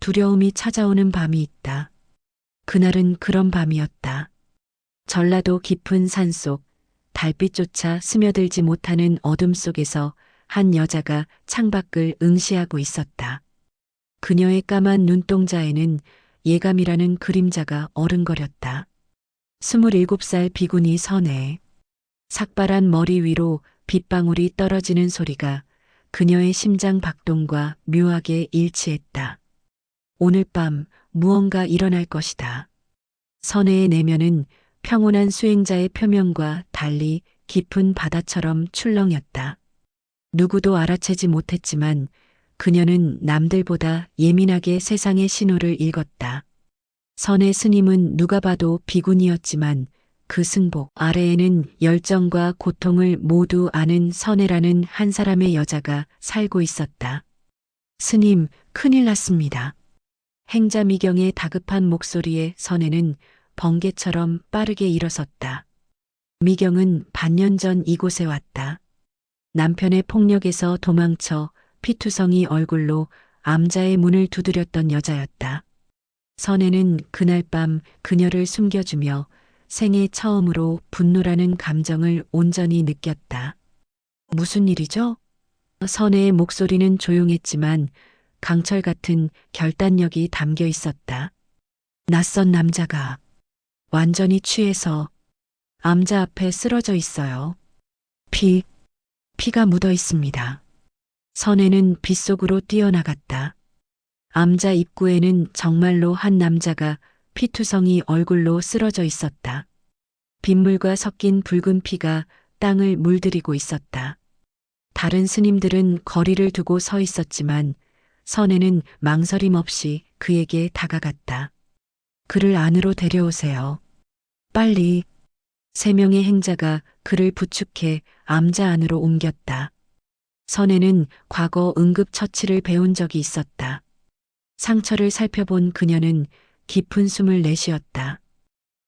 두려움이 찾아오는 밤이 있다. 그날은 그런 밤이었다. 전라도 깊은 산속, 달빛조차 스며들지 못하는 어둠 속에서 한 여자가 창밖을 응시하고 있었다. 그녀의 까만 눈동자에는 예감이라는 그림자가 어른거렸다. 27살 비구니 선혜. 삭발한 머리 위로 빗방울이 떨어지는 소리가 그녀의 심장 박동과 묘하게 일치했다. 오늘 밤 무언가 일어날 것이다. 선혜의 내면은 평온한 수행자의 표면과 달리 깊은 바다처럼 출렁였다. 누구도 알아채지 못했지만 그녀는 남들보다 예민하게 세상의 신호를 읽었다. 선의 스님은 누가 봐도 비군이었지만 그 승복 아래에는 열정과 고통을 모두 아는 선혜라는 한 사람의 여자가 살고 있었다. 스님, 큰일 났습니다. 행자미경의 다급한 목소리에 선혜는 번개처럼 빠르게 일어섰다. 미경은 반년 전 이곳에 왔다. 남편의 폭력에서 도망쳐 피투성이 얼굴로 암자의 문을 두드렸던 여자였다. 선혜는 그날 밤 그녀를 숨겨주며 생애 처음으로 분노라는 감정을 온전히 느꼈다. 무슨 일이죠? 선혜의 목소리는 조용했지만 강철 같은 결단력이 담겨 있었다. 낯선 남자가 완전히 취해서 암자 앞에 쓰러져 있어요. 피가 묻어 있습니다. 선혜는 빗속으로 뛰어나갔다. 암자 입구에는 정말로 한 남자가 피투성이 얼굴로 쓰러져 있었다. 빗물과 섞인 붉은 피가 땅을 물들이고 있었다. 다른 스님들은 거리를 두고 서 있었지만 선혜는 망설임 없이 그에게 다가갔다. 그를 안으로 데려오세요. 빨리. 3명의 행자가 그를 부축해 암자 안으로 옮겼다. 선혜는 과거 응급처치를 배운 적이 있었다. 상처를 살펴본 그녀는 깊은 숨을 내쉬었다.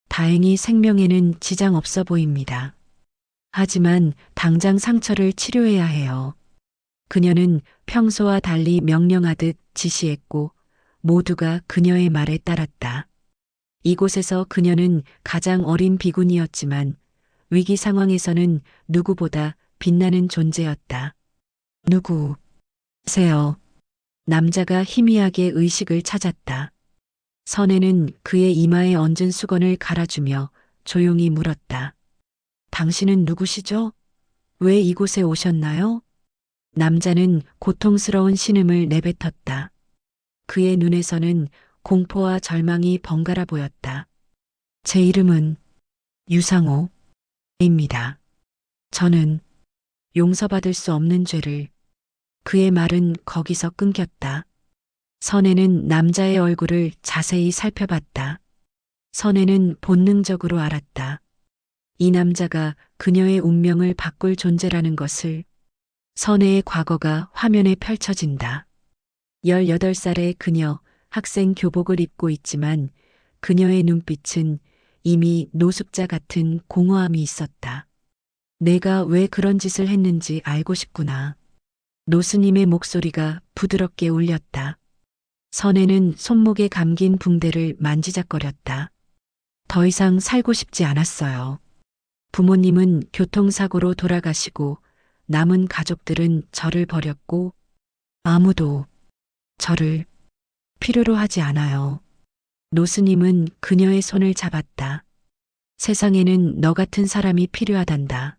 다행히 생명에는 지장 없어 보입니다. 하지만 당장 상처를 치료해야 해요. 그녀는 평소와 달리 명령하듯 지시했고 모두가 그녀의 말에 따랐다. 이곳에서 그녀는 가장 어린 비군이었지만 위기 상황에서는 누구보다 빛나는 존재였다. 누구세요? 남자가 희미하게 의식을 찾았다. 선혜는 그의 이마에 얹은 수건을 갈아주며 조용히 물었다. 당신은 누구시죠? 왜 이곳에 오셨나요? 남자는 고통스러운 신음을 내뱉었다. 그의 눈에서는 공포와 절망이 번갈아 보였다. 제 이름은 유상호입니다. 저는 용서받을 수 없는 죄를. 그의 말은 거기서 끊겼다. 선혜는 남자의 얼굴을 자세히 살펴봤다. 선혜는 본능적으로 알았다. 이 남자가 그녀의 운명을 바꿀 존재라는 것을. 선혜의 과거가 화면에 펼쳐진다. 18살의 그녀, 학생 교복을 입고 있지만 그녀의 눈빛은 이미 노숙자 같은 공허함이 있었다. 내가 왜 그런 짓을 했는지 알고 싶구나. 노스님의 목소리가 부드럽게 울렸다. 선혜는 손목에 감긴 붕대를 만지작거렸다. 더 이상 살고 싶지 않았어요. 부모님은 교통사고로 돌아가시고 남은 가족들은 저를 버렸고 아무도 저를 필요로 하지 않아요. 노스님은 그녀의 손을 잡았다. 세상에는 너 같은 사람이 필요하단다.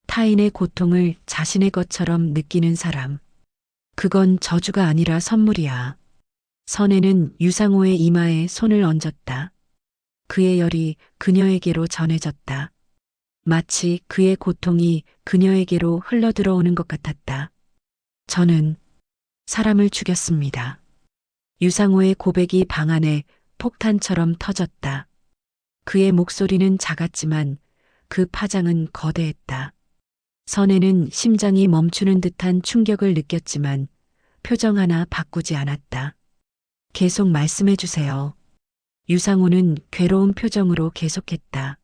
타인의 고통을 자신의 것처럼 느끼는 사람. 그건 저주가 아니라 선물이야. 선혜는 유상호의 이마에 손을 얹었다. 그의 열이 그녀에게로 전해졌다. 마치 그의 고통이 그녀에게로 흘러들어오는 것 같았다. 저는 사람을 죽였습니다. 유상호의 고백이 방 안에 폭탄처럼 터졌다. 그의 목소리는 작았지만 그 파장은 거대했다. 선혜는 심장이 멈추는 듯한 충격을 느꼈지만 표정 하나 바꾸지 않았다. 계속 말씀해 주세요. 유상호는 괴로운 표정으로 계속했다.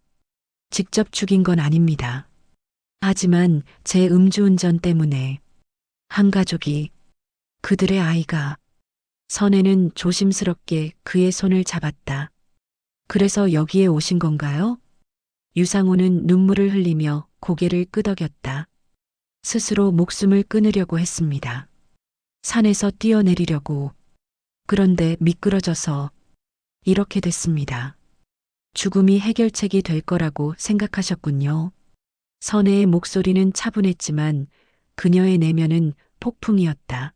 직접 죽인 건 아닙니다. 하지만 제 음주운전 때문에 한 가족이, 그들의 아이가 선혜는 조심스럽게 그의 손을 잡았다. 그래서 여기에 오신 건가요? 유상호는 눈물을 흘리며 고개를 끄덕였다. 스스로 목숨을 끊으려고 했습니다. 산에서 뛰어내리려고. 그런데 미끄러져서 이렇게 됐습니다. 죽음이 해결책이 될 거라고 생각하셨군요. 선혜의 목소리는 차분했지만 그녀의 내면은 폭풍이었다.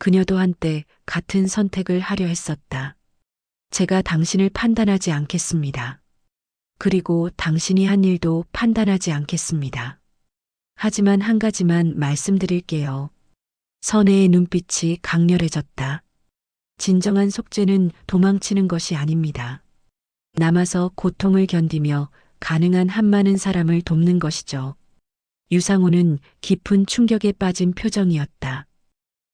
그녀도 한때 같은 선택을 하려 했었다. 제가 당신을 판단하지 않겠습니다. 그리고 당신이 한 일도 판단하지 않겠습니다. 하지만 한 가지만 말씀드릴게요. 선혜의 눈빛이 강렬해졌다. 진정한 속죄는 도망치는 것이 아닙니다. 남아서 고통을 견디며 가능한 한 많은 사람을 돕는 것이죠. 유상호는 깊은 충격에 빠진 표정이었다.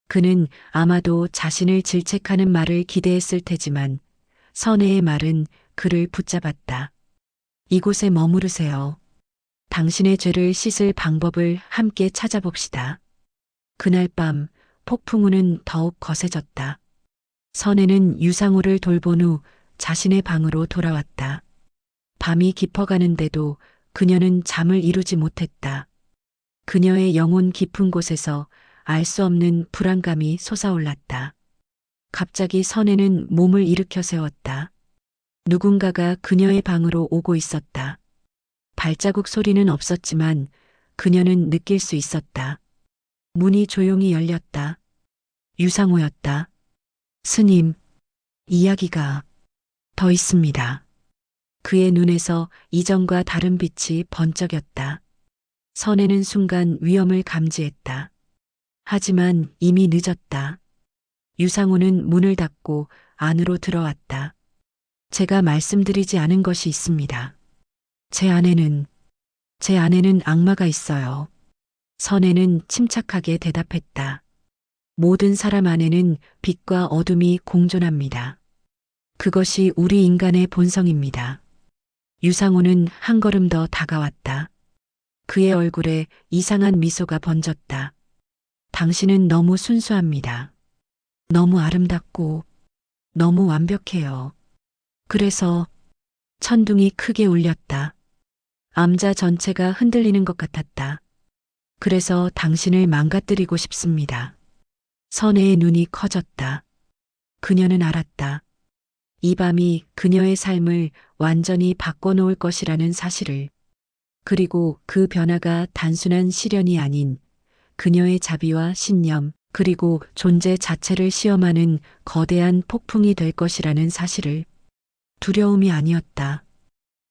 그는 아마도 자신을 질책하는 말을 기대했을 테지만 선혜의 말은 그를 붙잡았다. 이곳에 머무르세요. 당신의 죄를 씻을 방법을 함께 찾아봅시다. 그날 밤 폭풍우는 더욱 거세졌다. 선혜는 유상호를 돌본 후 자신의 방으로 돌아왔다. 밤이 깊어가는데도 그녀는 잠을 이루지 못했다. 그녀의 영혼 깊은 곳에서 알 수 없는 불안감이 솟아올랐다. 갑자기 선혜는 몸을 일으켜 세웠다. 누군가가 그녀의 방으로 오고 있었다. 발자국 소리는 없었지만 그녀는 느낄 수 있었다. 문이 조용히 열렸다. 유상호였다. 스님, 이야기가 더 있습니다. 그의 눈에서 이전과 다른 빛이 번쩍였다. 선혜는 순간 위험을 감지했다. 하지만 이미 늦었다. 유상호는 문을 닫고 안으로 들어왔다. 제가 말씀드리지 않은 것이 있습니다. 제 안에는 악마가 있어요. 선혜는 침착하게 대답했다. 모든 사람 안에는 빛과 어둠이 공존합니다. 그것이 우리 인간의 본성입니다. 유상호는 한 걸음 더 다가왔다. 그의 얼굴에 이상한 미소가 번졌다. 당신은 너무 순수합니다. 너무 아름답고 너무 완벽해요. 그래서 천둥이 크게 울렸다. 암자 전체가 흔들리는 것 같았다. 그래서 당신을 망가뜨리고 싶습니다. 선혜의 눈이 커졌다. 그녀는 알았다. 이 밤이 그녀의 삶을 완전히 바꿔놓을 것이라는 사실을. 그리고 그 변화가 단순한 시련이 아닌 그녀의 자비와 신념, 그리고 존재 자체를 시험하는 거대한 폭풍이 될 것이라는 사실을. 두려움이 아니었다.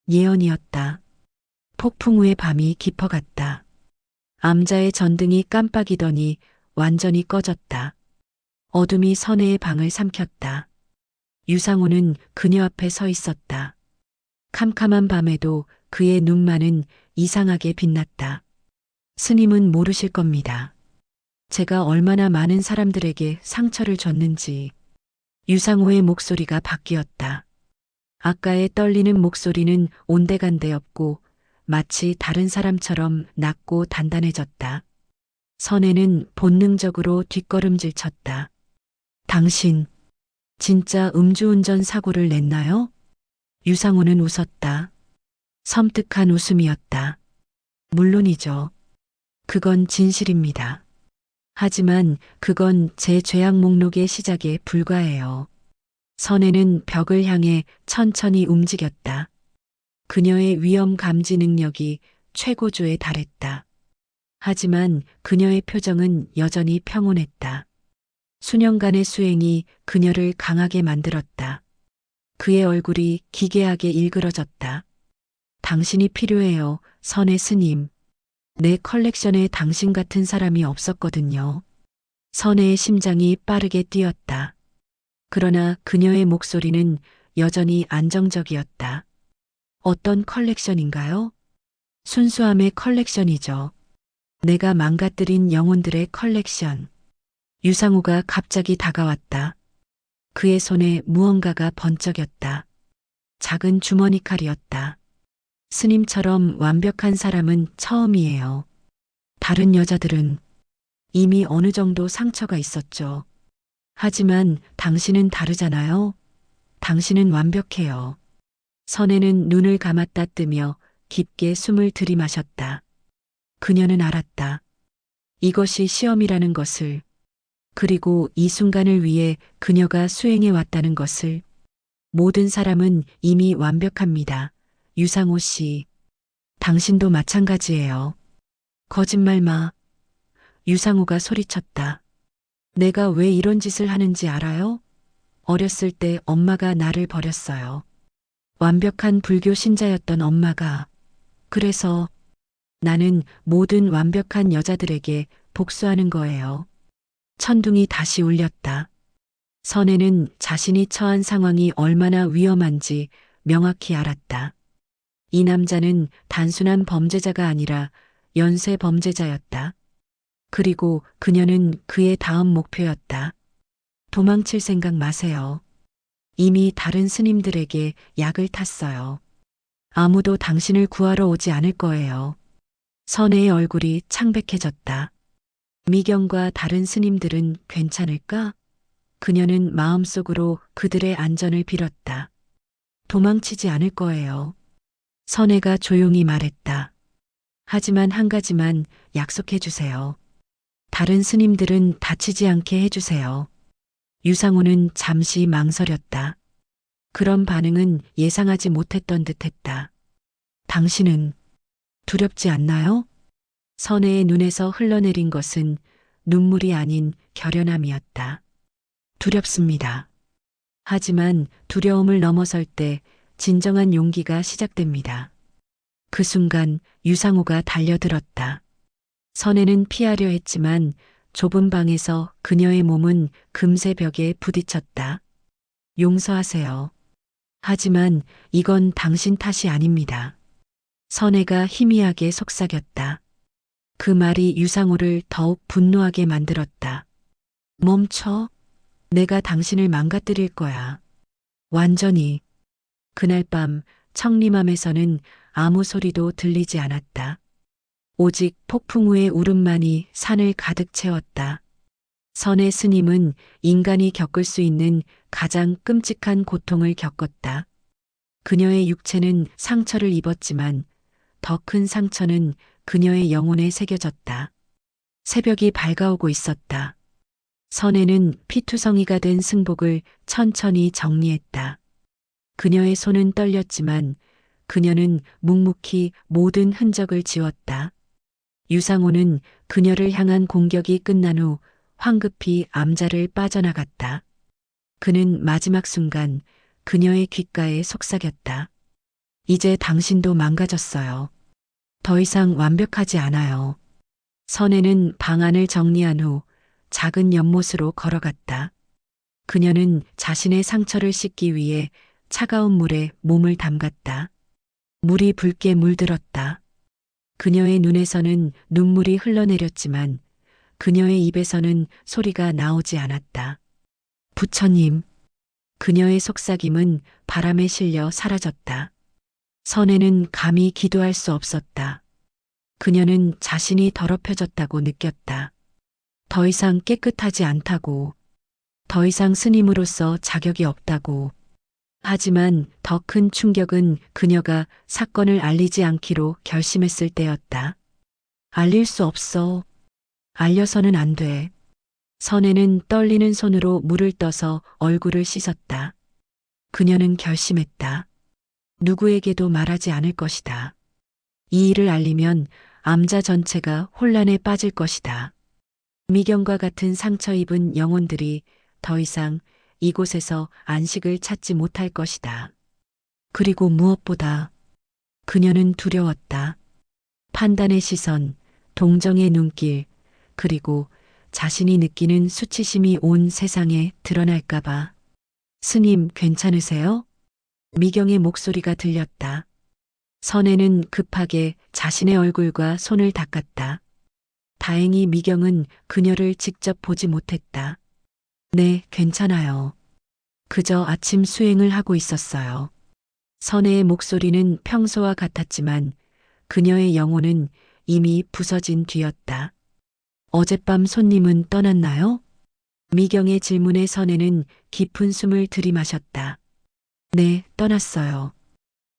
예언이었다. 폭풍 후의 밤이 깊어갔다. 암자의 전등이 깜빡이더니 완전히 꺼졌다. 어둠이 선혜의 방을 삼켰다. 유상호는 그녀 앞에 서 있었다. 캄캄한 밤에도 그의 눈만은 이상하게 빛났다. 스님은 모르실 겁니다. 제가 얼마나 많은 사람들에게 상처를 줬는지. 유상호의 목소리가 바뀌었다. 아까의 떨리는 목소리는 온데간데 없고 마치 다른 사람처럼 낮고 단단해졌다. 선혜는 본능적으로 뒷걸음질 쳤다. 당신, 진짜 음주운전 사고를 냈나요? 유상호는 웃었다. 섬뜩한 웃음이었다. 물론이죠. 그건 진실입니다. 하지만 그건 제 죄악 목록의 시작에 불과해요. 선혜는 벽을 향해 천천히 움직였다. 그녀의 위험 감지 능력이 최고조에 달했다. 하지만 그녀의 표정은 여전히 평온했다. 수년간의 수행이 그녀를 강하게 만들었다. 그의 얼굴이 기괴하게 일그러졌다. 당신이 필요해요, 선혜 스님. 내 컬렉션에 당신 같은 사람이 없었거든요. 선혜의 심장이 빠르게 뛰었다. 그러나 그녀의 목소리는 여전히 안정적이었다. 어떤 컬렉션인가요? 순수함의 컬렉션이죠. 내가 망가뜨린 영혼들의 컬렉션. 유상호가 갑자기 다가왔다. 그의 손에 무언가가 번쩍였다. 작은 주머니 칼이었다. 스님처럼 완벽한 사람은 처음이에요. 다른 여자들은 이미 어느 정도 상처가 있었죠. 하지만 당신은 다르잖아요. 당신은 완벽해요. 선혜는 눈을 감았다 뜨며 깊게 숨을 들이마셨다. 그녀는 알았다. 이것이 시험이라는 것을, 그리고 이 순간을 위해 그녀가 수행해 왔다는 것을. 모든 사람은 이미 완벽합니다. 유상호 씨. 당신도 마찬가지예요. 거짓말 마. 유상호가 소리쳤다. 내가 왜 이런 짓을 하는지 알아요? 어렸을 때 엄마가 나를 버렸어요. 완벽한 불교 신자였던 엄마가. 그래서 나는 모든 완벽한 여자들에게 복수하는 거예요. 천둥이 다시 울렸다. 선혜는 자신이 처한 상황이 얼마나 위험한지 명확히 알았다. 이 남자는 단순한 범죄자가 아니라 연쇄 범죄자였다. 그리고 그녀는 그의 다음 목표였다. 도망칠 생각 마세요. 이미 다른 스님들에게 약을 탔어요. 아무도 당신을 구하러 오지 않을 거예요. 선혜의 얼굴이 창백해졌다. 미경과 다른 스님들은 괜찮을까? 그녀는 마음속으로 그들의 안전을 빌었다. 도망치지 않을 거예요. 선혜가 조용히 말했다. 하지만 한 가지만 약속해 주세요. 다른 스님들은 다치지 않게 해주세요. 유상호는 잠시 망설였다. 그런 반응은 예상하지 못했던 듯했다. 당신은 두렵지 않나요? 선혜의 눈에서 흘러내린 것은 눈물이 아닌 결연함이었다. 두렵습니다. 하지만 두려움을 넘어설 때 진정한 용기가 시작됩니다. 그 순간 유상호가 달려들었다. 선혜는 피하려 했지만 좁은 방에서 그녀의 몸은 금세 벽에 부딪혔다. 용서하세요. 하지만 이건 당신 탓이 아닙니다. 선혜가 희미하게 속삭였다. 그 말이 유상호를 더욱 분노하게 만들었다. 멈춰. 내가 당신을 망가뜨릴 거야. 완전히. 그날 밤 청림암에서는 아무 소리도 들리지 않았다. 오직 폭풍우의 울음만이 산을 가득 채웠다. 선의 스님은 인간이 겪을 수 있는 가장 끔찍한 고통을 겪었다. 그녀의 육체는 상처를 입었지만 더 큰 상처는 그녀의 영혼에 새겨졌다. 새벽이 밝아오고 있었다. 선혜는 피투성이가 된 승복을 천천히 정리했다. 그녀의 손은 떨렸지만 그녀는 묵묵히 모든 흔적을 지웠다. 유상호는 그녀를 향한 공격이 끝난 후 황급히 암자를 빠져나갔다. 그는 마지막 순간 그녀의 귓가에 속삭였다. 이제 당신도 망가졌어요. 더 이상 완벽하지 않아요. 선혜는 방안을 정리한 후 작은 연못으로 걸어갔다. 그녀는 자신의 상처를 씻기 위해 차가운 물에 몸을 담갔다. 물이 붉게 물들었다. 그녀의 눈에서는 눈물이 흘러내렸지만 그녀의 입에서는 소리가 나오지 않았다. 부처님. 그녀의 속삭임은 바람에 실려 사라졌다. 선혜는 감히 기도할 수 없었다. 그녀는 자신이 더럽혀졌다고 느꼈다. 더 이상 깨끗하지 않다고. 더 이상 스님으로서 자격이 없다고. 하지만 더 큰 충격은 그녀가 사건을 알리지 않기로 결심했을 때였다. 알릴 수 없어. 알려서는 안 돼. 선혜는 떨리는 손으로 물을 떠서 얼굴을 씻었다. 그녀는 결심했다. 누구에게도 말하지 않을 것이다. 이 일을 알리면 암자 전체가 혼란에 빠질 것이다. 미경과 같은 상처 입은 영혼들이 더 이상 이곳에서 안식을 찾지 못할 것이다. 그리고 무엇보다 그녀는 두려웠다. 판단의 시선, 동정의 눈길, 그리고 자신이 느끼는 수치심이 온 세상에 드러날까봐. 스님, 괜찮으세요? 미경의 목소리가 들렸다. 선혜는 급하게 자신의 얼굴과 손을 닦았다. 다행히 미경은 그녀를 직접 보지 못했다. 네, 괜찮아요. 그저 아침 수행을 하고 있었어요. 선혜의 목소리는 평소와 같았지만 그녀의 영혼은 이미 부서진 뒤였다. 어젯밤 손님은 떠났나요? 미경의 질문에 선혜는 깊은 숨을 들이마셨다. 네, 떠났어요.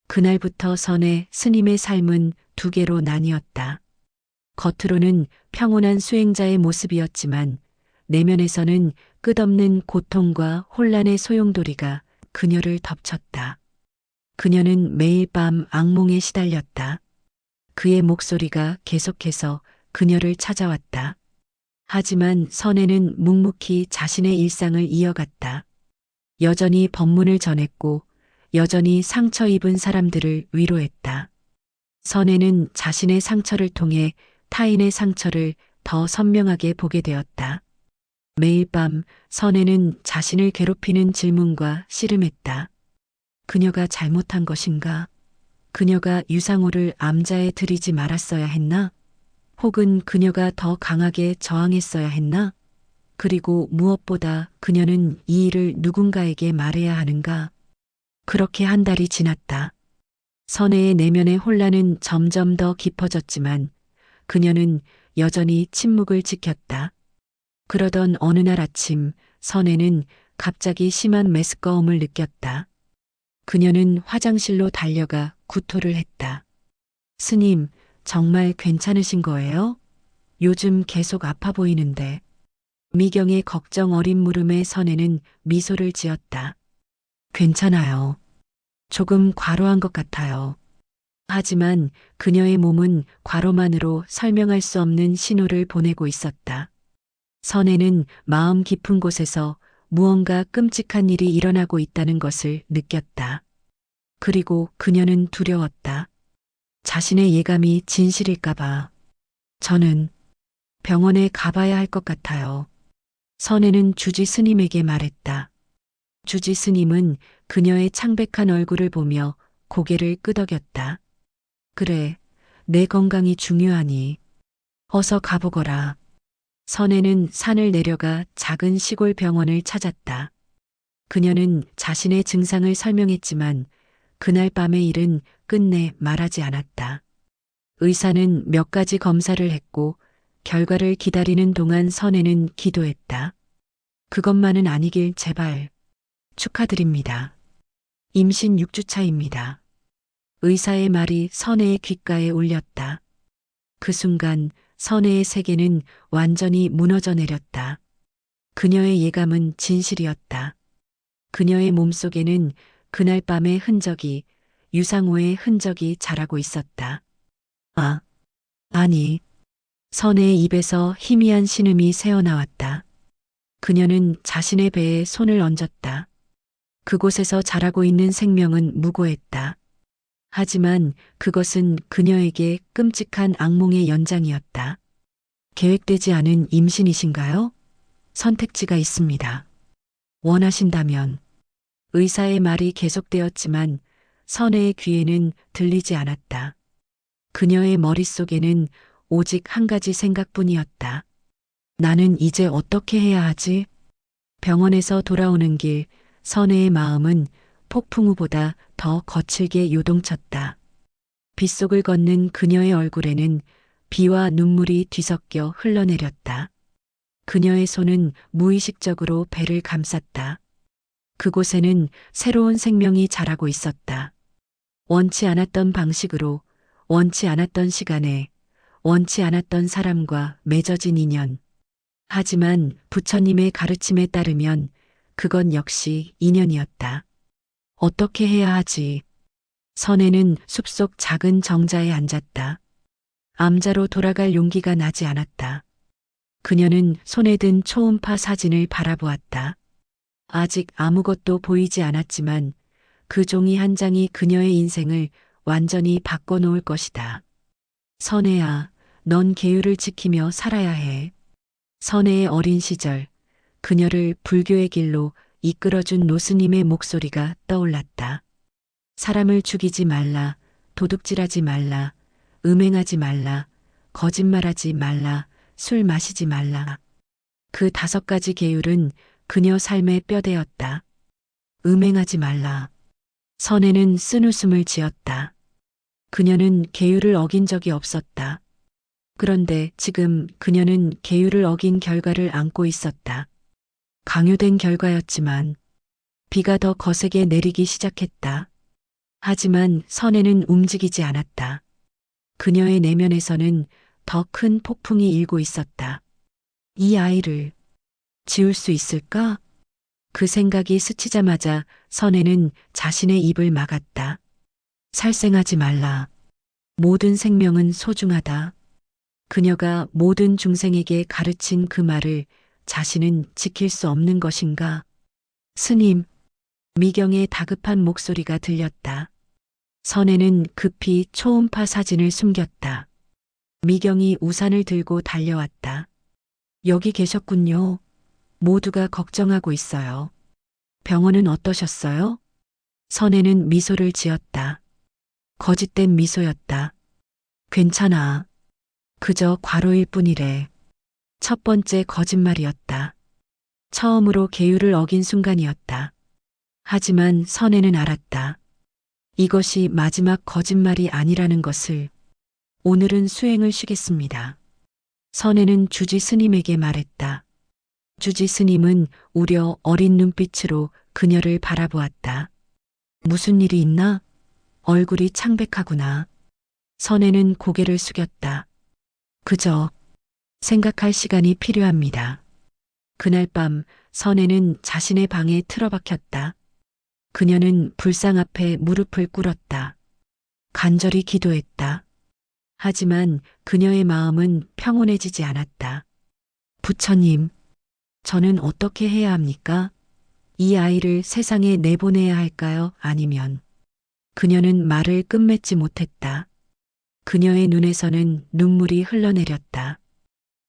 그날부터 선혜 스님의 삶은 두 개로 나뉘었다. 겉으로는 평온한 수행자의 모습이었지만 내면에서는 끝없는 고통과 혼란의 소용돌이가 그녀를 덮쳤다. 그녀는 매일 밤 악몽에 시달렸다. 그의 목소리가 계속해서 그녀를 찾아왔다. 하지만 선혜는 묵묵히 자신의 일상을 이어갔다. 여전히 법문을 전했고 여전히 상처 입은 사람들을 위로했다. 선혜는 자신의 상처를 통해 타인의 상처를 더 선명하게 보게 되었다. 매일 밤 선혜는 자신을 괴롭히는 질문과 씨름했다. 그녀가 잘못한 것인가? 그녀가 유상호를 암자에 들이지 말았어야 했나? 혹은 그녀가 더 강하게 저항했어야 했나? 그리고 무엇보다 그녀는 이 일을 누군가에게 말해야 하는가? 그렇게 한 달이 지났다. 선혜의 내면의 혼란은 점점 더 깊어졌지만 그녀는 여전히 침묵을 지켰다. 그러던 어느 날 아침 선혜는 갑자기 심한 메스꺼움을 느꼈다. 그녀는 화장실로 달려가 구토를 했다. 스님, 정말 괜찮으신 거예요? 요즘 계속 아파 보이는데. 미경의 걱정 어린 물음에 선혜는 미소를 지었다. 괜찮아요. 조금 과로한 것 같아요. 하지만 그녀의 몸은 과로만으로 설명할 수 없는 신호를 보내고 있었다. 선혜는 마음 깊은 곳에서 무언가 끔찍한 일이 일어나고 있다는 것을 느꼈다. 그리고 그녀는 두려웠다. 자신의 예감이 진실일까봐. 저는 병원에 가봐야 할 것 같아요. 선혜는 주지 스님에게 말했다. 주지 스님은 그녀의 창백한 얼굴을 보며 고개를 끄덕였다. 그래, 내 건강이 중요하니. 어서 가보거라. 선혜는 산을 내려가 작은 시골 병원을 찾았다. 그녀는 자신의 증상을 설명했지만 그날 밤의 일은 끝내 말하지 않았다. 의사는 몇 가지 검사를 했고 결과를 기다리는 동안 선혜는 기도했다. 그것만은 아니길 제발. 축하드립니다. 임신 6주차입니다. 의사의 말이 선혜의 귓가에 울렸다. 그 순간 선혜의 세계는 완전히 무너져 내렸다. 그녀의 예감은 진실이었다. 그녀의 몸속에는 그날 밤의 흔적이, 유상호의 흔적이 자라고 있었다. 아, 아니. 선혜의 입에서 희미한 신음이 새어나왔다. 그녀는 자신의 배에 손을 얹었다. 그곳에서 자라고 있는 생명은 무고했다. 하지만 그것은 그녀에게 끔찍한 악몽의 연장이었다. 계획되지 않은 임신이신가요? 선택지가 있습니다. 원하신다면. 의사의 말이 계속되었지만 선혜의 귀에는 들리지 않았다. 그녀의 머릿속에는 오직 한 가지 생각뿐이었다. 나는 이제 어떻게 해야 하지? 병원에서 돌아오는 길 선혜의 마음은 폭풍우보다 더 거칠게 요동쳤다. 빗속을 걷는 그녀의 얼굴에는 비와 눈물이 뒤섞여 흘러내렸다. 그녀의 손은 무의식적으로 배를 감쌌다. 그곳에는 새로운 생명이 자라고 있었다. 원치 않았던 방식으로, 원치 않았던 시간에, 원치 않았던 사람과 맺어진 인연. 하지만 부처님의 가르침에 따르면 그건 역시 인연이었다. 어떻게 해야 하지? 선혜는 숲속 작은 정자에 앉았다. 암자로 돌아갈 용기가 나지 않았다. 그녀는 손에 든 초음파 사진을 바라보았다. 아직 아무것도 보이지 않았지만 그 종이 한 장이 그녀의 인생을 완전히 바꿔놓을 것이다. 선혜야, 넌 계율을 지키며 살아야 해. 선혜의 어린 시절, 그녀를 불교의 길로 이끌어준 노스님의 목소리가 떠올랐다. 사람을 죽이지 말라, 도둑질하지 말라, 음행하지 말라, 거짓말하지 말라, 술 마시지 말라. 그 5가지 계율은 그녀 삶의 뼈대였다. 음행하지 말라. 선혜는 쓴웃음을 지었다. 그녀는 계율을 어긴 적이 없었다. 그런데 지금 그녀는 계율을 어긴 결과를 안고 있었다. 강요된 결과였지만 비가 더 거세게 내리기 시작했다. 하지만 선혜는 움직이지 않았다. 그녀의 내면에서는 더 큰 폭풍이 일고 있었다. 이 아이를 지울 수 있을까? 그 생각이 스치자마자 선혜는 자신의 입을 막았다. 살생하지 말라. 모든 생명은 소중하다. 그녀가 모든 중생에게 가르친 그 말을 자신은 지킬 수 없는 것인가? 스님, 미경의 다급한 목소리가 들렸다. 선혜는 급히 초음파 사진을 숨겼다. 미경이 우산을 들고 달려왔다. 여기 계셨군요. 모두가 걱정하고 있어요. 병원은 어떠셨어요? 선혜는 미소를 지었다. 거짓된 미소였다. 괜찮아. 그저 과로일 뿐이래. 첫 번째 거짓말이었다. 처음으로 계율을 어긴 순간이었다. 하지만 선혜는 알았다. 이것이 마지막 거짓말이 아니라는 것을. 오늘은 수행을 쉬겠습니다. 선혜는 주지 스님에게 말했다. 주지 스님은 우려 어린 눈빛으로 그녀를 바라보았다. 무슨 일이 있나? 얼굴이 창백하구나. 선혜는 고개를 숙였다. 그저 생각할 시간이 필요합니다. 그날 밤 선혜는 자신의 방에 틀어박혔다. 그녀는 불상 앞에 무릎을 꿇었다. 간절히 기도했다. 하지만 그녀의 마음은 평온해지지 않았다. 부처님, 저는 어떻게 해야 합니까? 이 아이를 세상에 내보내야 할까요? 아니면. 그녀는 말을 끝맺지 못했다. 그녀의 눈에서는 눈물이 흘러내렸다.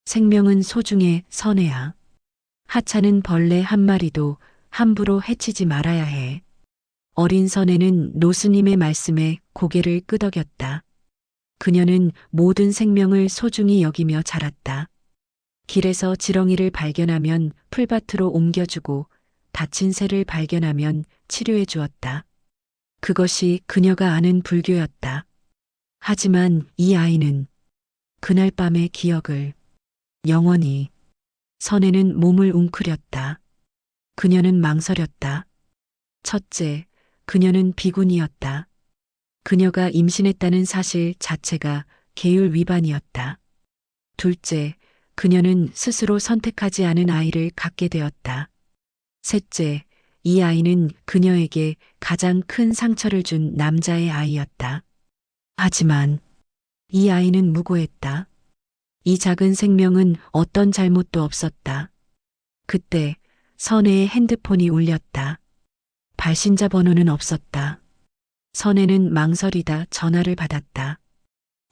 생명은 소중해, 선혜야. 하찮은 벌레 한 마리도 함부로 해치지 말아야 해. 어린 선혜는 노스님의 말씀에 고개를 끄덕였다. 그녀는 모든 생명을 소중히 여기며 자랐다. 길에서 지렁이를 발견하면 풀밭으로 옮겨주고 다친 새를 발견하면 치료해 주었다. 그것이 그녀가 아는 불교였다. 하지만 이 아이는 그날 밤의 기억을 영원히. 선혜는 몸을 웅크렸다. 그녀는 망설였다. 첫째, 그녀는 비군이었다. 그녀가 임신했다는 사실 자체가 계율 위반이었다. 둘째, 그녀는 스스로 선택하지 않은 아이를 갖게 되었다. 셋째, 이 아이는 그녀에게 가장 큰 상처를 준 남자의 아이였다. 하지만 이 아이는 무고했다. 이 작은 생명은 어떤 잘못도 없었다. 그때 선혜의 핸드폰이 울렸다. 발신자 번호는 없었다. 선혜는 망설이다 전화를 받았다.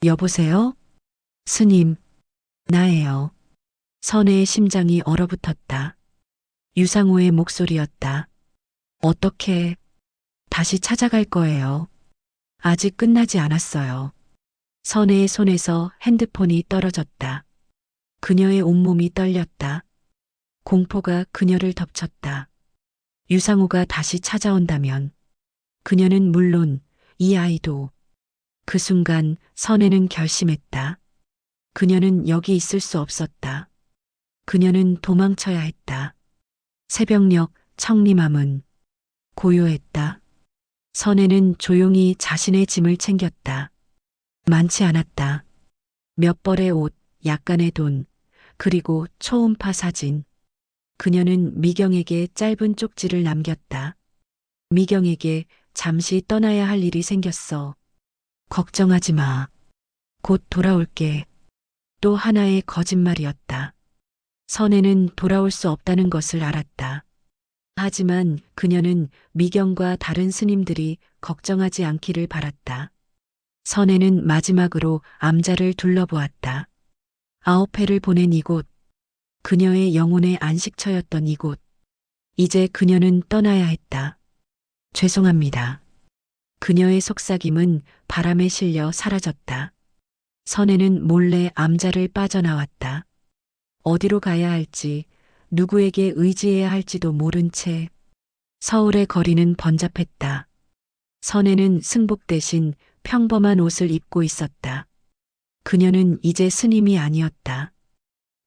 여보세요? 스님, 나예요. 선혜의 심장이 얼어붙었다. 유상호의 목소리였다. 어떻게 다시 찾아갈 거예요? 아직 끝나지 않았어요. 선혜의 손에서 핸드폰이 떨어졌다. 그녀의 온몸이 떨렸다. 공포가 그녀를 덮쳤다. 유상호가 다시 찾아온다면 그녀는 물론 이 아이도. 그 순간 선혜는 결심했다. 그녀는 여기 있을 수 없었다. 그녀는 도망쳐야 했다. 새벽녘 청림함은 고요했다. 선혜는 조용히 자신의 짐을 챙겼다. 많지 않았다. 몇 벌의 옷, 약간의 돈, 그리고 초음파 사진. 그녀는 미경에게 짧은 쪽지를 남겼다. 미경에게 잠시 떠나야 할 일이 생겼어. 걱정하지 마. 곧 돌아올게. 또 하나의 거짓말이었다. 선혜는 돌아올 수 없다는 것을 알았다. 하지만 그녀는 미경과 다른 스님들이 걱정하지 않기를 바랐다. 선혜는 마지막으로 암자를 둘러보았다. 9회를 보낸 이곳, 그녀의 영혼의 안식처였던 이곳. 이제 그녀는 떠나야 했다. 죄송합니다. 그녀의 속삭임은 바람에 실려 사라졌다. 선혜는 몰래 암자를 빠져나왔다. 어디로 가야 할지, 누구에게 의지해야 할지도 모른 채 서울의 거리는 번잡했다. 선혜는 승복 대신 평범한 옷을 입고 있었다. 그녀는 이제 스님이 아니었다.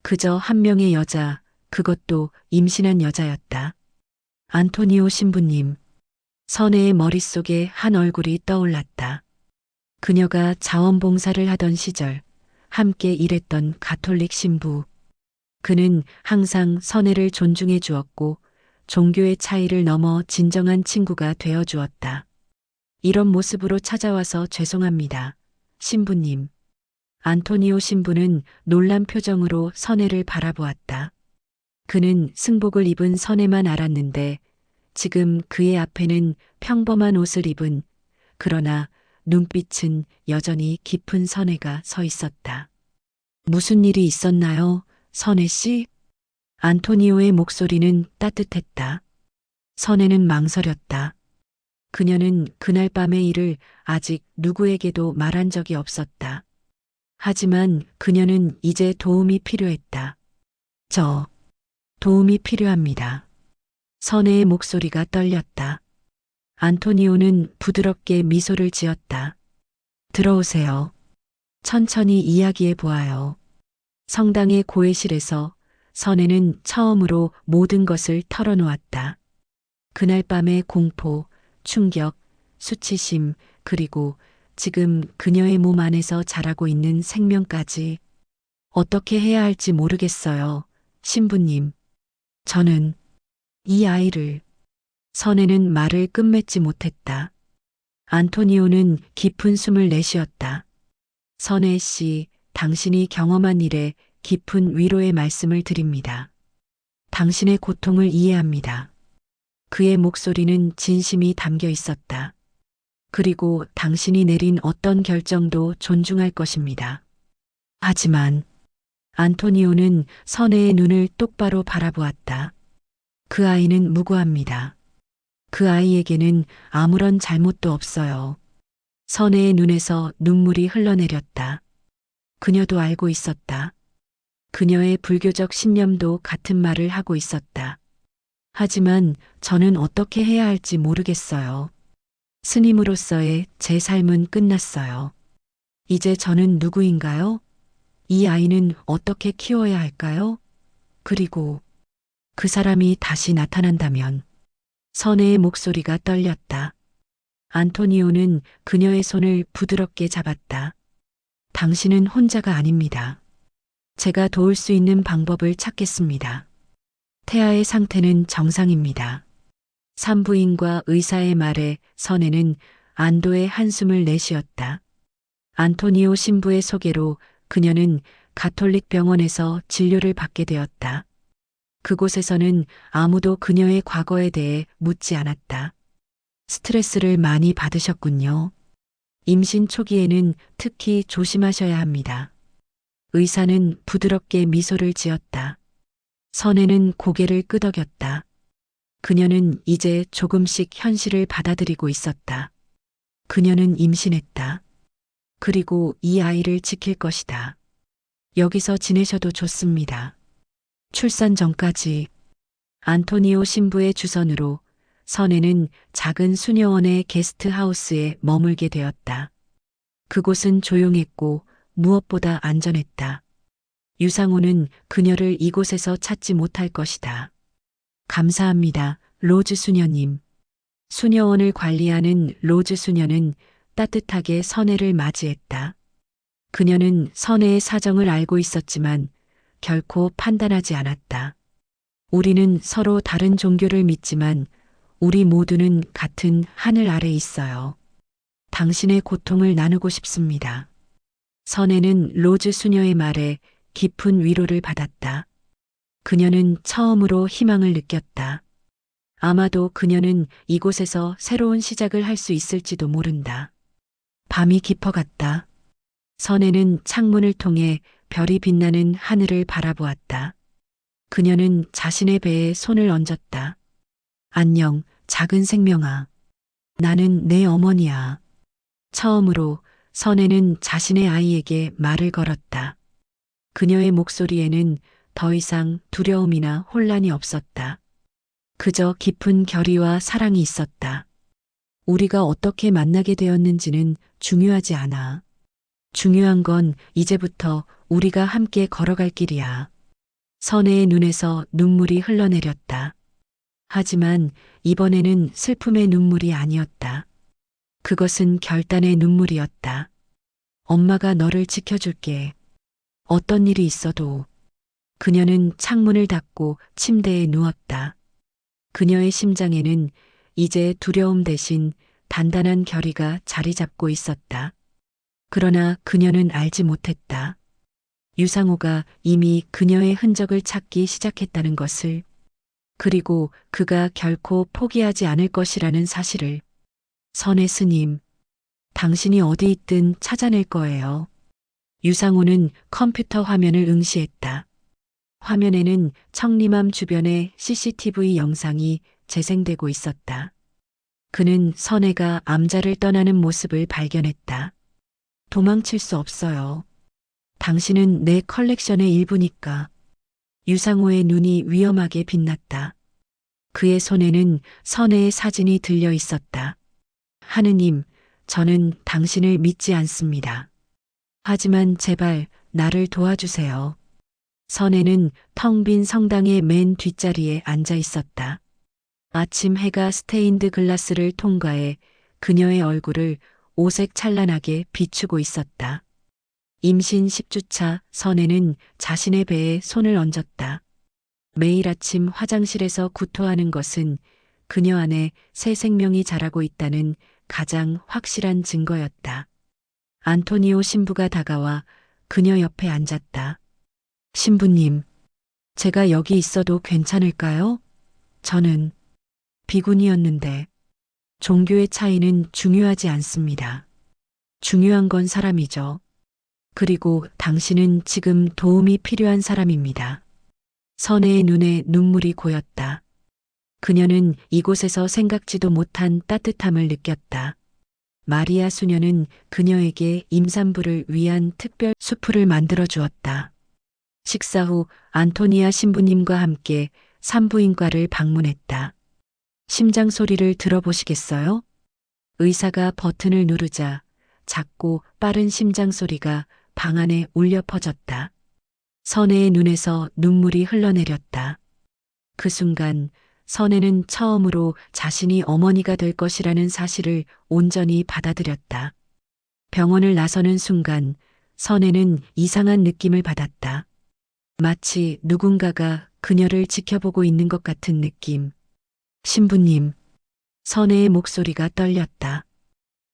그저 한 명의 여자, 그것도 임신한 여자였다. 안토니오 신부님. 선혜의 머릿속에 한 얼굴이 떠올랐다. 그녀가 자원봉사를 하던 시절 함께 일했던 가톨릭 신부. 그는 항상 선혜를 존중해 주었고 종교의 차이를 넘어 진정한 친구가 되어 주었다. 이런 모습으로 찾아와서 죄송합니다. 신부님. 안토니오 신부는 놀란 표정으로 선혜를 바라보았다. 그는 승복을 입은 선혜만 알았는데 지금 그의 앞에는 평범한 옷을 입은 그러나 눈빛은 여전히 깊은 선혜가 서 있었다. 무슨 일이 있었나요, 선혜 씨? 안토니오의 목소리는 따뜻했다. 선혜는 망설였다. 그녀는 그날 밤의 일을 아직 누구에게도 말한 적이 없었다. 하지만 그녀는 이제 도움이 필요했다. 도움이 필요합니다. 선혜의 목소리가 떨렸다. 안토니오는 부드럽게 미소를 지었다. 들어오세요. 천천히 이야기해 보아요. 성당의 고해실에서 선혜는 처음으로 모든 것을 털어놓았다. 그날 밤의 공포, 충격, 수치심, 그리고 지금 그녀의 몸 안에서 자라고 있는 생명까지 어떻게 해야 할지 모르겠어요. 신부님. 저는 이 아이를. 선혜는 말을 끝맺지 못했다. 안토니오는 깊은 숨을 내쉬었다. 선혜 씨, 당신이 경험한 일에 깊은 위로의 말씀을 드립니다. 당신의 고통을 이해합니다. 그의 목소리는 진심이 담겨 있었다. 그리고 당신이 내린 어떤 결정도 존중할 것입니다. 하지만 안토니오는 선혜의 눈을 똑바로 바라보았다. 그 아이는 무고합니다. 그 아이에게는 아무런 잘못도 없어요. 선혜의 눈에서 눈물이 흘러내렸다. 그녀도 알고 있었다. 그녀의 불교적 신념도 같은 말을 하고 있었다. 하지만 저는 어떻게 해야 할지 모르겠어요. 스님으로서의 제 삶은 끝났어요. 이제 저는 누구인가요? 이 아이는 어떻게 키워야 할까요? 그리고 그 사람이 다시 나타난다면. 선혜의 목소리가 떨렸다. 안토니오는 그녀의 손을 부드럽게 잡았다. 당신은 혼자가 아닙니다. 제가 도울 수 있는 방법을 찾겠습니다. 태아의 상태는 정상입니다. 산부인과 의사의 말에 선혜는 안도의 한숨을 내쉬었다. 안토니오 신부의 소개로 그녀는 가톨릭 병원에서 진료를 받게 되었다. 그곳에서는 아무도 그녀의 과거에 대해 묻지 않았다. 스트레스를 많이 받으셨군요. 임신 초기에는 특히 조심하셔야 합니다. 의사는 부드럽게 미소를 지었다. 선혜는 고개를 끄덕였다. 그녀는 이제 조금씩 현실을 받아들이고 있었다. 그녀는 임신했다. 그리고 이 아이를 지킬 것이다. 여기서 지내셔도 좋습니다. 출산 전까지. 안토니오 신부의 주선으로 선혜는 작은 수녀원의 게스트하우스에 머물게 되었다. 그곳은 조용했고 무엇보다 안전했다. 유상호는 그녀를 이곳에서 찾지 못할 것이다. 감사합니다, 로즈 수녀님. 수녀원을 관리하는 로즈 수녀는 따뜻하게 선혜를 맞이했다. 그녀는 선혜의 사정을 알고 있었지만 결코 판단하지 않았다. 우리는 서로 다른 종교를 믿지만 우리 모두는 같은 하늘 아래 있어요. 당신의 고통을 나누고 싶습니다. 선혜는 로즈 수녀의 말에 깊은 위로를 받았다. 그녀는 처음으로 희망을 느꼈다. 아마도 그녀는 이곳에서 새로운 시작을 할 수 있을지도 모른다. 밤이 깊어갔다. 선혜는 창문을 통해 별이 빛나는 하늘을 바라보았다. 그녀는 자신의 배에 손을 얹었다. 안녕, 작은 생명아. 나는 내 어머니야. 처음으로 선혜는 자신의 아이에게 말을 걸었다. 그녀의 목소리에는 더 이상 두려움이나 혼란이 없었다. 그저 깊은 결의와 사랑이 있었다. 우리가 어떻게 만나게 되었는지는 중요하지 않아. 중요한 건 이제부터 우리가 함께 걸어갈 길이야. 선혜의 눈에서 눈물이 흘러내렸다. 하지만 이번에는 슬픔의 눈물이 아니었다. 그것은 결단의 눈물이었다. 엄마가 너를 지켜줄게. 어떤 일이 있어도. 그녀는 창문을 닫고 침대에 누웠다. 그녀의 심장에는 이제 두려움 대신 단단한 결의가 자리 잡고 있었다. 그러나 그녀는 알지 못했다. 유상호가 이미 그녀의 흔적을 찾기 시작했다는 것을, 그리고 그가 결코 포기하지 않을 것이라는 사실을. 선혜 스님, 당신이 어디 있든 찾아낼 거예요. 유상호는 컴퓨터 화면을 응시했다. 화면에는 청림암 주변의 CCTV 영상이 재생되고 있었다. 그는 선혜가 암자를 떠나는 모습을 발견했다. 도망칠 수 없어요. 당신은 내 컬렉션의 일부니까. 유상호의 눈이 위험하게 빛났다. 그의 손에는 선혜의 사진이 들려 있었다. 하느님, 저는 당신을 믿지 않습니다. 하지만 제발 나를 도와주세요. 선혜는 텅 빈 성당의 맨 뒷자리에 앉아 있었다. 아침 해가 스테인드 글라스를 통과해 그녀의 얼굴을 오색 찬란하게 비추고 있었다. 임신 10주차 선혜는 자신의 배에 손을 얹었다. 매일 아침 화장실에서 구토하는 것은 그녀 안에 새 생명이 자라고 있다는 가장 확실한 증거였다. 안토니오 신부가 다가와 그녀 옆에 앉았다. 신부님, 제가 여기 있어도 괜찮을까요? 저는 비군이었는데 종교의 차이는 중요하지 않습니다. 중요한 건 사람이죠. 그리고 당신은 지금 도움이 필요한 사람입니다. 선혜의 눈에 눈물이 고였다. 그녀는 이곳에서 생각지도 못한 따뜻함을 느꼈다. 마리아 수녀는 그녀에게 임산부를 위한 특별 수프를 만들어 주었다. 식사 후 안토니아 신부님과 함께 산부인과를 방문했다. 심장 소리를 들어보시겠어요? 의사가 버튼을 누르자 작고 빠른 심장 소리가 방 안에 울려 퍼졌다. 선혜의 눈에서 눈물이 흘러내렸다. 그 순간 선혜는 처음으로 자신이 어머니가 될 것이라는 사실을 온전히 받아들였다. 병원을 나서는 순간 선혜는 이상한 느낌을 받았다. 마치 누군가가 그녀를 지켜보고 있는 것 같은 느낌. 신부님, 선혜의 목소리가 떨렸다.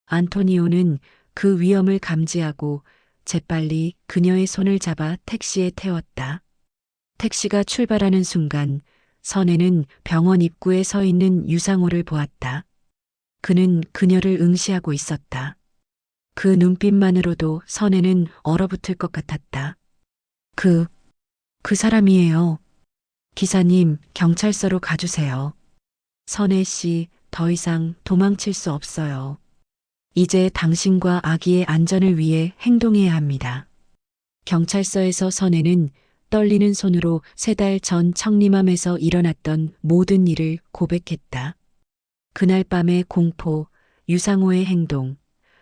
안토니오는 그 위험을 감지하고 재빨리 그녀의 손을 잡아 택시에 태웠다. 택시가 출발하는 순간 선혜는 병원 입구에 서 있는 유상호를 보았다. 그는 그녀를 응시하고 있었다. 그 눈빛만으로도 선혜는 얼어붙을 것 같았다. 그 사람이에요. 기사님, 경찰서로 가주세요. 선혜 씨, 더 이상 도망칠 수 없어요. 이제 당신과 아기의 안전을 위해 행동해야 합니다. 경찰서에서 선혜는 떨리는 손으로 3달 전 청림암에서 일어났던 모든 일을 고백했다. 그날 밤의 공포, 유상호의 행동,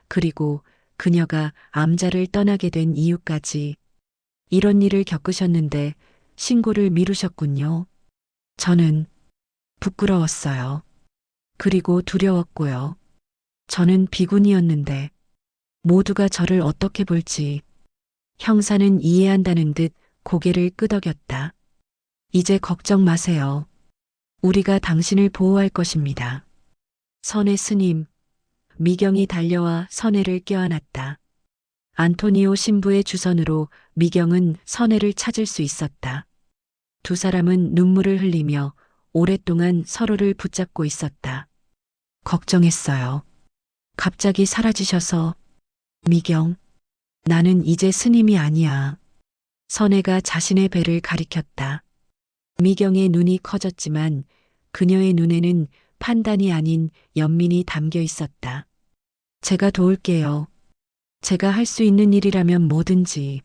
그리고 그녀가 암자를 떠나게 된 이유까지. 이런 일을 겪으셨는데 신고를 미루셨군요. 저는 부끄러웠어요. 그리고 두려웠고요. 저는 비군이었는데 모두가 저를 어떻게 볼지. 형사는 이해한다는 듯 고개를 끄덕였다. 이제 걱정 마세요. 우리가 당신을 보호할 것입니다. 선혜 스님. 미경이 달려와 선혜를 껴안았다. 안토니오 신부의 주선으로 미경은 선혜를 찾을 수 있었다. 두 사람은 눈물을 흘리며 오랫동안 서로를 붙잡고 있었다. 걱정했어요. 갑자기 사라지셔서. 미경, 나는 이제 스님이 아니야. 선혜가 자신의 배를 가리켰다. 미경의 눈이 커졌지만 그녀의 눈에는 판단이 아닌 연민이 담겨 있었다. 제가 도울게요. 제가 할 수 있는 일이라면 뭐든지.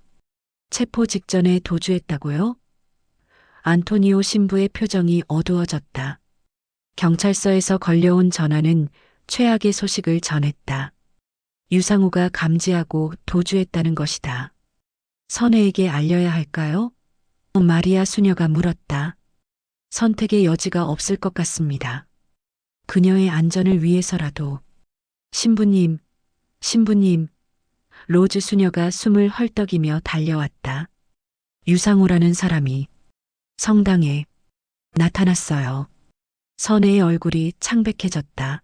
체포 직전에 도주했다고요? 안토니오 신부의 표정이 어두워졌다. 경찰서에서 걸려온 전화는 최악의 소식을 전했다. 유상호가 감지하고 도주했다는 것이다. 선혜에게 알려야 할까요? 마리아 수녀가 물었다. 선택의 여지가 없을 것 같습니다. 그녀의 안전을 위해서라도. 신부님, 신부님, 로즈 수녀가 숨을 헐떡이며 달려왔다. 유상호라는 사람이 성당에 나타났어요. 선혜의 얼굴이 창백해졌다.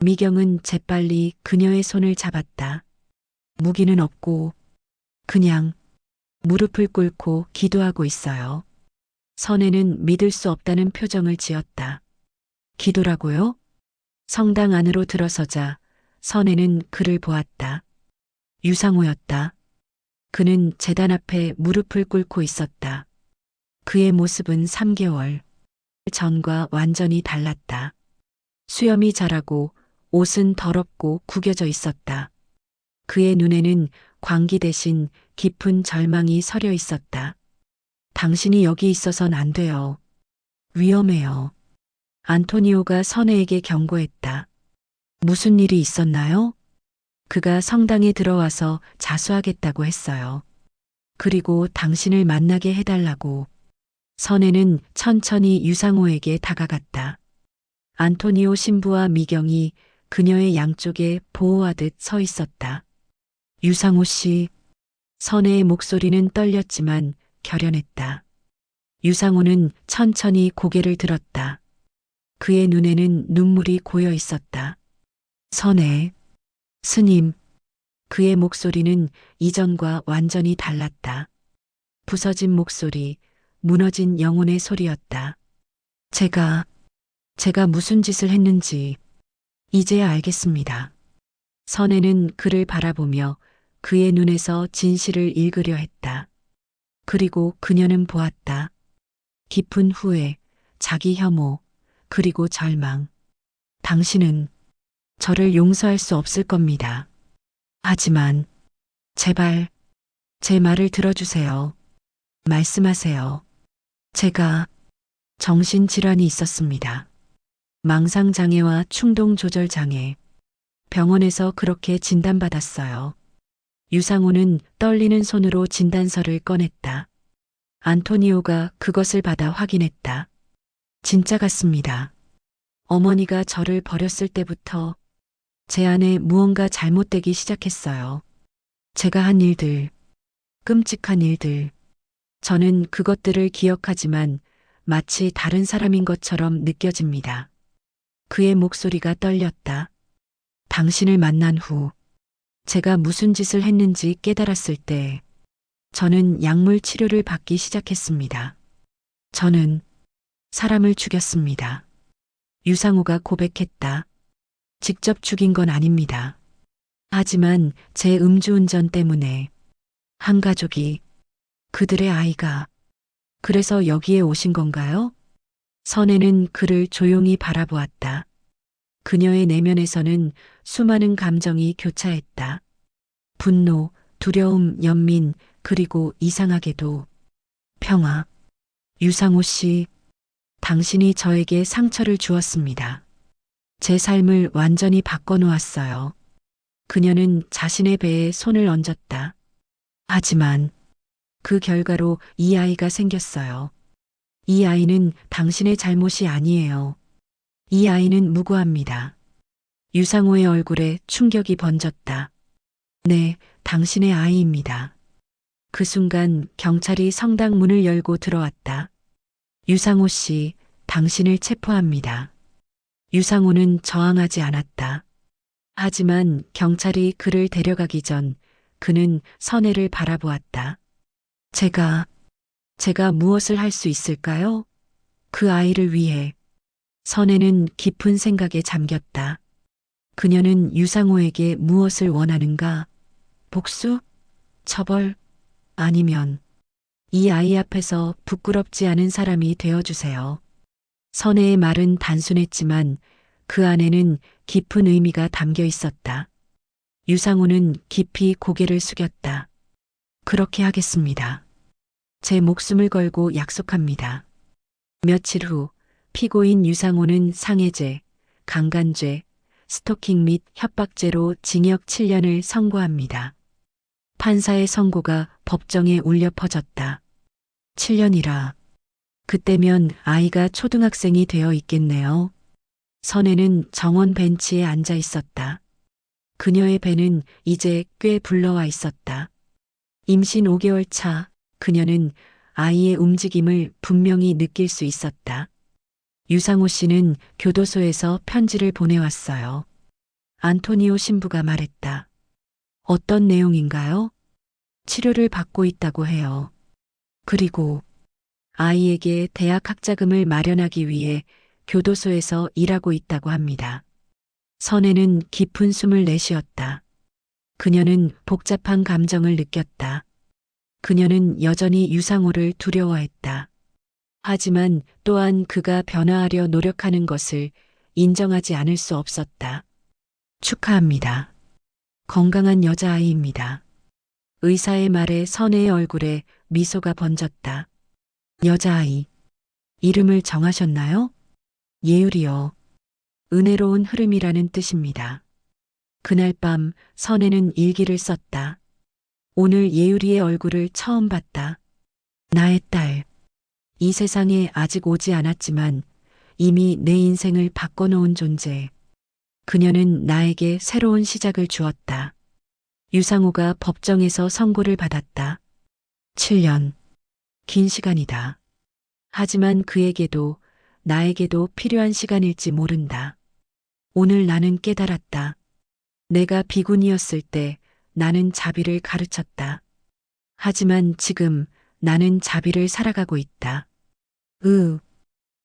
미경은 재빨리 그녀의 손을 잡았다. 무기는 없고 그냥 무릎을 꿇고 기도하고 있어요. 선혜는 믿을 수 없다는 표정을 지었다. 기도라고요? 성당 안으로 들어서자 선혜는 그를 보았다. 유상호였다. 그는 제단 앞에 무릎을 꿇고 있었다. 그의 모습은 3개월 전과 완전히 달랐다. 수염이 자라고 옷은 더럽고 구겨져 있었다. 그의 눈에는 광기 대신 깊은 절망이 서려 있었다. 당신이 여기 있어선 안 돼요. 위험해요. 안토니오가 선혜에게 경고했다. 무슨 일이 있었나요? 그가 성당에 들어와서 자수하겠다고 했어요. 그리고 당신을 만나게 해달라고. 선혜는 천천히 유상호에게 다가갔다. 안토니오 신부와 미경이 그녀의 양쪽에 보호하듯 서 있었다. 유상호 씨. 선혜의 목소리는 떨렸지만 결연했다. 유상호는 천천히 고개를 들었다. 그의 눈에는 눈물이 고여 있었다. 선혜, 스님. 그의 목소리는 이전과 완전히 달랐다. 부서진 목소리, 무너진 영혼의 소리였다. 제가 무슨 짓을 했는지 이제야 알겠습니다. 선혜는 그를 바라보며 그의 눈에서 진실을 읽으려 했다. 그리고 그녀는 보았다. 깊은 후회, 자기 혐오, 그리고 절망. 당신은 저를 용서할 수 없을 겁니다. 하지만 제발 제 말을 들어주세요. 말씀하세요. 제가 정신질환이 있었습니다. 망상장애와 충동조절장애. 병원에서 그렇게 진단받았어요. 유상호는 떨리는 손으로 진단서를 꺼냈다. 안토니오가 그것을 받아 확인했다. 진짜 같습니다. 어머니가 저를 버렸을 때부터 제 안에 무언가 잘못되기 시작했어요. 제가 한 일들, 끔찍한 일들. 저는 그것들을 기억하지만 마치 다른 사람인 것처럼 느껴집니다. 그의 목소리가 떨렸다. 당신을 만난 후 제가 무슨 짓을 했는지 깨달았을 때 저는 약물 치료를 받기 시작했습니다. 저는 사람을 죽였습니다. 유상호가 고백했다. 직접 죽인 건 아닙니다. 하지만 제 음주운전 때문에 한 가족이, 그들의 아이가, 그래서 여기에 오신 건가요? 선혜는 그를 조용히 바라보았다. 그녀의 내면에서는 수많은 감정이 교차했다. 분노, 두려움, 연민, 그리고 이상하게도 평화. 유상호 씨, 당신이 저에게 상처를 주었습니다. 제 삶을 완전히 바꿔놓았어요. 그녀는 자신의 배에 손을 얹었다. 하지만 그 결과로 이 아이가 생겼어요. 이 아이는 당신의 잘못이 아니에요. 이 아이는 무고합니다. 유상호의 얼굴에 충격이 번졌다. 네, 당신의 아이입니다. 그 순간 경찰이 성당 문을 열고 들어왔다. 유상호 씨, 당신을 체포합니다. 유상호는 저항하지 않았다. 하지만 경찰이 그를 데려가기 전 그는 선혜를 바라보았다. 제가 무엇을 할 수 있을까요? 그 아이를 위해. 선혜는 깊은 생각에 잠겼다. 그녀는 유상호에게 무엇을 원하는가? 복수? 처벌? 아니면 이 아이 앞에서 부끄럽지 않은 사람이 되어주세요. 선혜의 말은 단순했지만 그 안에는 깊은 의미가 담겨 있었다. 유상호는 깊이 고개를 숙였다. 그렇게 하겠습니다. 제 목숨을 걸고 약속합니다. 며칠 후 피고인 유상호는 상해죄, 강간죄, 스토킹 및 협박죄로 징역 7년을 선고합니다. 판사의 선고가 법정에 울려 퍼졌다. 7년이라. 그때면 아이가 초등학생이 되어 있겠네요. 선혜는 정원 벤치에 앉아 있었다. 그녀의 배는 이제 꽤 불러와 있었다. 임신 5개월 차, 그녀는 아이의 움직임을 분명히 느낄 수 있었다. 유상호 씨는 교도소에서 편지를 보내왔어요. 안토니오 신부가 말했다. 어떤 내용인가요? 치료를 받고 있다고 해요. 그리고 아이에게 대학 학자금을 마련하기 위해 교도소에서 일하고 있다고 합니다. 선혜는 깊은 숨을 내쉬었다. 그녀는 복잡한 감정을 느꼈다. 그녀는 여전히 유상호를 두려워했다. 하지만 또한 그가 변화하려 노력하는 것을 인정하지 않을 수 없었다. 축하합니다. 건강한 여자아이입니다. 의사의 말에 선혜의 얼굴에 미소가 번졌다. 여자아이. 이름을 정하셨나요? 예율이요. 은혜로운 흐름이라는 뜻입니다. 그날 밤 선혜는 일기를 썼다. 오늘 예율이의 얼굴을 처음 봤다. 나의 딸. 이 세상에 아직 오지 않았지만 이미 내 인생을 바꿔놓은 존재. 그녀는 나에게 새로운 시작을 주었다. 유상호가 법정에서 선고를 받았다. 7년. 긴 시간이다. 하지만 그에게도 나에게도 필요한 시간일지 모른다. 오늘 나는 깨달았다. 내가 비군이었을 때 나는 자비를 가르쳤다. 하지만 지금 나는 자비를 살아가고 있다.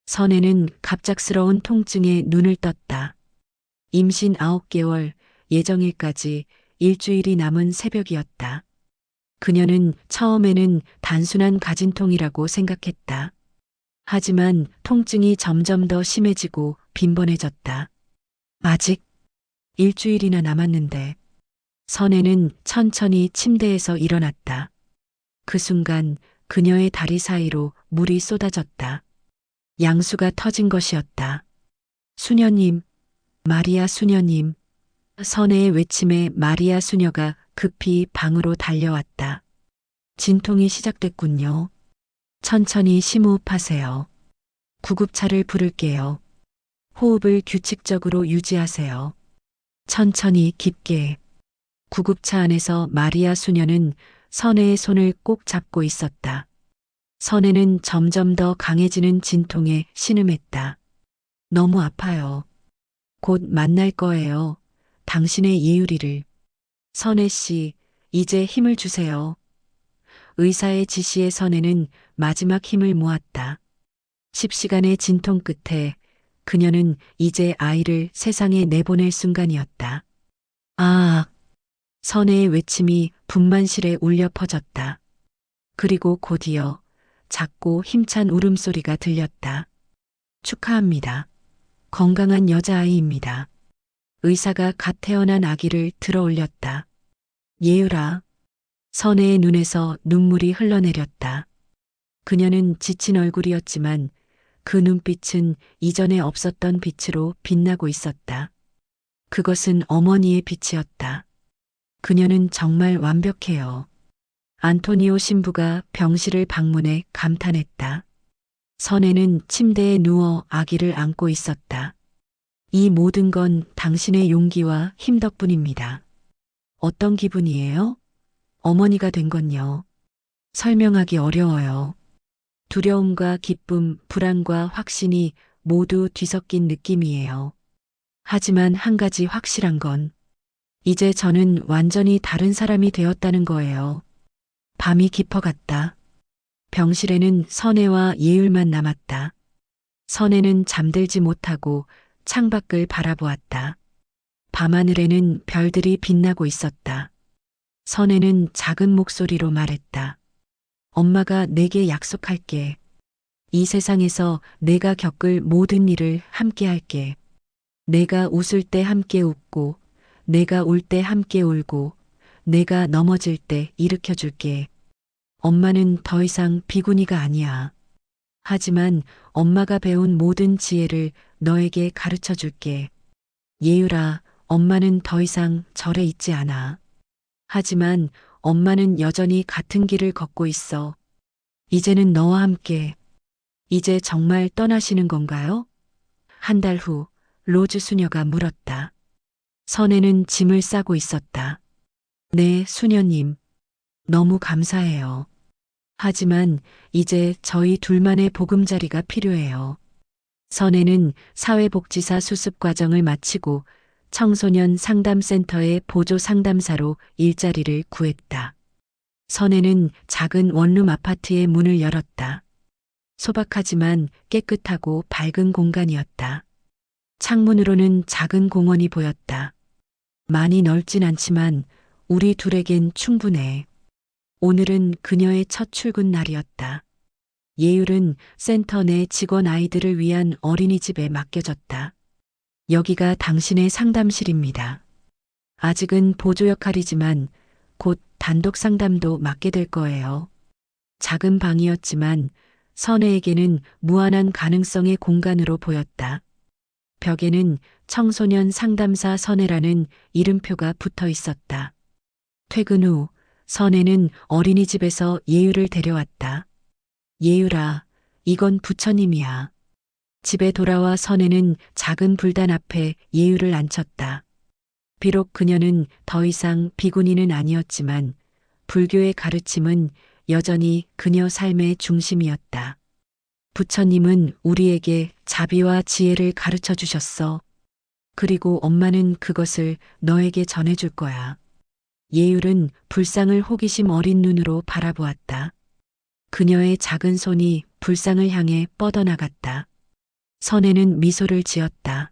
선혜는 갑작스러운 통증에 눈을 떴다. 임신 9개월, 예정일까지 일주일이 남은 새벽이었다. 그녀는 처음에는 단순한 가진통이라고 생각했다. 하지만 통증이 점점 더 심해지고 빈번해졌다. 아직 일주일이나 남았는데 선혜는 천천히 침대에서 일어났다. 그 순간 그녀의 다리 사이로 물이 쏟아졌다. 양수가 터진 것이었다. 수녀님, 마리아 수녀님. 선혜의 외침에 마리아 수녀가 급히 방으로 달려왔다. 진통이 시작됐군요. 천천히 심호흡하세요. 구급차를 부를게요. 호흡을 규칙적으로 유지하세요. 천천히 깊게. 구급차 안에서 마리아 수녀는 선혜의 손을 꼭 잡고 있었다. 선혜는 점점 더 강해지는 진통에 신음했다. 너무 아파요. 곧 만날 거예요. 당신의 예율이를. 선혜 씨, 이제 힘을 주세요. 의사의 지시에 선혜는 마지막 힘을 모았다. 10시간의 진통 끝에 그녀는 이제 아이를 세상에 내보낼 순간이었다. 아, 선혜의 외침이 분만실에 울려 퍼졌다. 그리고 곧이어 작고 힘찬 울음소리가 들렸다. 축하합니다. 건강한 여자아이입니다. 의사가 갓 태어난 아기를 들어 올렸다. 예율아. 선혜의 눈에서 눈물이 흘러내렸다. 그녀는 지친 얼굴이었지만 그 눈빛은 이전에 없었던 빛으로 빛나고 있었다. 그것은 어머니의 빛이었다. 그녀는 정말 완벽해요. 안토니오 신부가 병실을 방문해 감탄했다. 선혜는 침대에 누워 아기를 안고 있었다. 이 모든 건 당신의 용기와 힘 덕분입니다. 어떤 기분이에요? 어머니가 된 건요. 설명하기 어려워요. 두려움과 기쁨, 불안과 확신이 모두 뒤섞인 느낌이에요. 하지만 한 가지 확실한 건 이제 저는 완전히 다른 사람이 되었다는 거예요. 밤이 깊어갔다. 병실에는 선혜와 예율만 남았다. 선혜는 잠들지 못하고 창밖을 바라보았다. 밤하늘에는 별들이 빛나고 있었다. 선혜는 작은 목소리로 말했다. 엄마가 내게 약속할게. 이 세상에서 내가 겪을 모든 일을 함께 할게. 내가 웃을 때 함께 웃고, 내가 울 때 함께 울고, 내가 넘어질 때 일으켜 줄게. 엄마는 더 이상 비구니가 아니야. 하지만 엄마가 배운 모든 지혜를 너에게 가르쳐 줄게. 예율아, 엄마는 더 이상 절에 있지 않아. 하지만 엄마는 여전히 같은 길을 걷고 있어. 이제는 너와 함께, 이제 정말 떠나시는 건가요? 한 달 후, 로즈 수녀가 물었다. 선혜는 짐을 싸고 있었다. 네, 수녀님. 너무 감사해요. 하지만 이제 저희 둘만의 보금자리가 필요해요. 선혜는 사회복지사 수습 과정을 마치고 청소년 상담센터의 보조 상담사로 일자리를 구했다. 선혜는 작은 원룸 아파트의 문을 열었다. 소박하지만 깨끗하고 밝은 공간이었다. 창문으로는 작은 공원이 보였다. 많이 넓진 않지만 우리 둘에겐 충분해. 오늘은 그녀의 첫 출근 날이었다. 예율은 센터 내 직원 아이들을 위한 어린이집에 맡겨졌다. 여기가 당신의 상담실입니다. 아직은 보조 역할이지만 곧 단독 상담도 맡게 될 거예요. 작은 방이었지만 선혜에게는 무한한 가능성의 공간으로 보였다. 벽에는 청소년 상담사 선혜라는 이름표가 붙어 있었다. 퇴근 후 선혜는 어린이집에서 예율을 데려왔다. 예율아, 이건 부처님이야. 집에 돌아와 선혜는 작은 불단 앞에 예율을 앉혔다. 비록 그녀는 더 이상 비구니는 아니었지만 불교의 가르침은 여전히 그녀 삶의 중심이었다. 부처님은 우리에게 자비와 지혜를 가르쳐 주셨어. 그리고 엄마는 그것을 너에게 전해줄 거야. 예율은 불상을 호기심 어린 눈으로 바라보았다. 그녀의 작은 손이 불상을 향해 뻗어나갔다. 선혜는 미소를 지었다.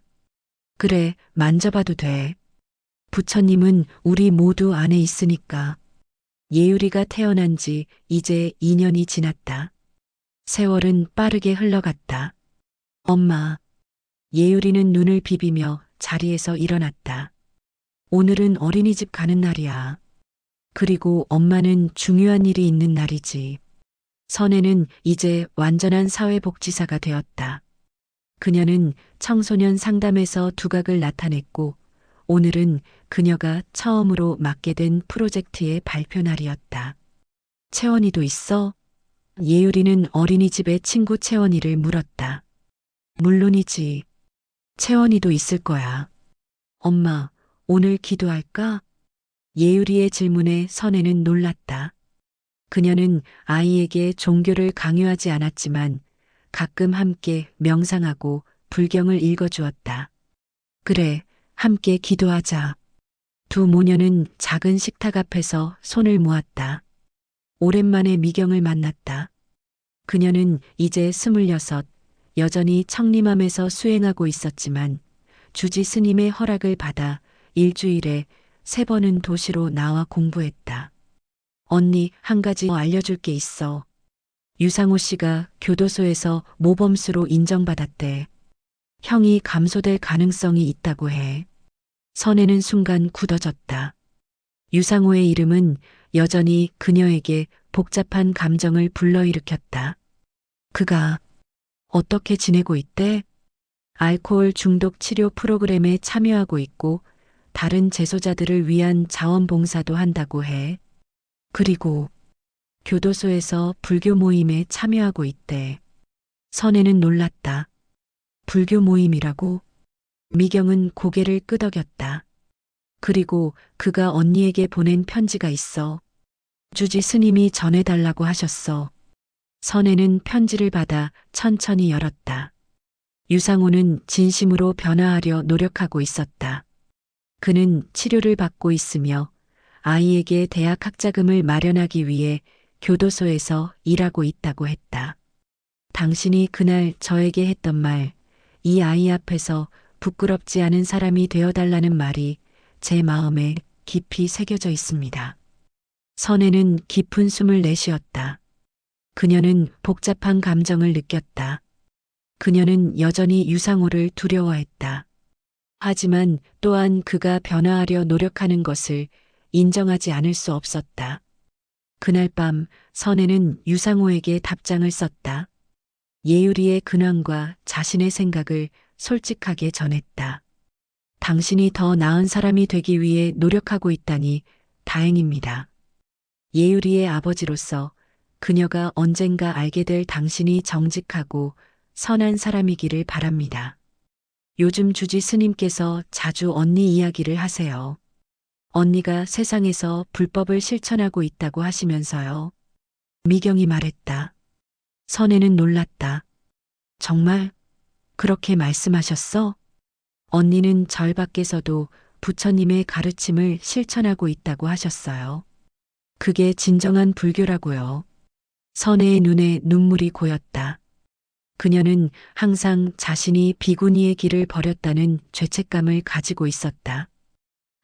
그래, 만져봐도 돼. 부처님은 우리 모두 안에 있으니까. 예율이가 태어난 지 이제 2년이 지났다. 세월은 빠르게 흘러갔다. 엄마. 예율이는 눈을 비비며 자리에서 일어났다. 오늘은 어린이집 가는 날이야. 그리고 엄마는 중요한 일이 있는 날이지. 선혜는 이제 완전한 사회복지사가 되었다. 그녀는 청소년 상담에서 두각을 나타냈고 오늘은 그녀가 처음으로 맡게 된 프로젝트의 발표 날이었다. 채원이도 있어? 예율이는 어린이집의 친구 채원이를 물었다. 물론이지. 채원이도 있을 거야. 엄마, 오늘 기도할까? 예율이의 질문에 선혜는 놀랐다. 그녀는 아이에게 종교를 강요하지 않았지만 가끔 함께 명상하고 불경을 읽어주었다. 그래, 함께 기도하자. 두 모녀는 작은 식탁 앞에서 손을 모았다. 오랜만에 미경을 만났다. 그녀는 이제 26, 여전히 청림함에서 수행하고 있었지만 주지 스님의 허락을 받아 일주일에 3번은 도시로 나와 공부했다. 언니, 한 가지 알려줄 게 있어. 유상호 씨가 교도소에서 모범수로 인정받았대. 형이 감소될 가능성이 있다고 해. 선혜는 순간 굳어졌다. 유상호의 이름은 여전히 그녀에게 복잡한 감정을 불러일으켰다. 그가 어떻게 지내고 있대? 알코올 중독 치료 프로그램에 참여하고 있고 다른 재소자들을 위한 자원봉사도 한다고 해. 그리고 교도소에서 불교 모임에 참여하고 있대. 선혜는 놀랐다. 불교 모임이라고? 미경은 고개를 끄덕였다. 그리고 그가 언니에게 보낸 편지가 있어. 주지 스님이 전해달라고 하셨어. 선혜는 편지를 받아 천천히 열었다. 유상호는 진심으로 변화하려 노력하고 있었다. 그는 치료를 받고 있으며 아이에게 대학 학자금을 마련하기 위해 교도소에서 일하고 있다고 했다. 당신이 그날 저에게 했던 말, 이 아이 앞에서 부끄럽지 않은 사람이 되어달라는 말이 제 마음에 깊이 새겨져 있습니다. 선혜는 깊은 숨을 내쉬었다. 그녀는 복잡한 감정을 느꼈다. 그녀는 여전히 유상호를 두려워했다. 하지만 또한 그가 변화하려 노력하는 것을 인정하지 않을 수 없었다. 그날 밤 선혜는 유상호에게 답장을 썼다. 예율이의 근황과 자신의 생각을 솔직하게 전했다. 당신이 더 나은 사람이 되기 위해 노력하고 있다니 다행입니다. 예율이의 아버지로서 그녀가 언젠가 알게 될 당신이 정직하고 선한 사람이기를 바랍니다. 요즘 주지 스님께서 자주 언니 이야기를 하세요. 언니가 세상에서 불법을 실천하고 있다고 하시면서요. 미경이 말했다. 선혜는 놀랐다. 정말 그렇게 말씀하셨어? 언니는 절 밖에서도 부처님의 가르침을 실천하고 있다고 하셨어요. 그게 진정한 불교라고요. 선혜의 눈에 눈물이 고였다. 그녀는 항상 자신이 비구니의 길을 버렸다는 죄책감을 가지고 있었다.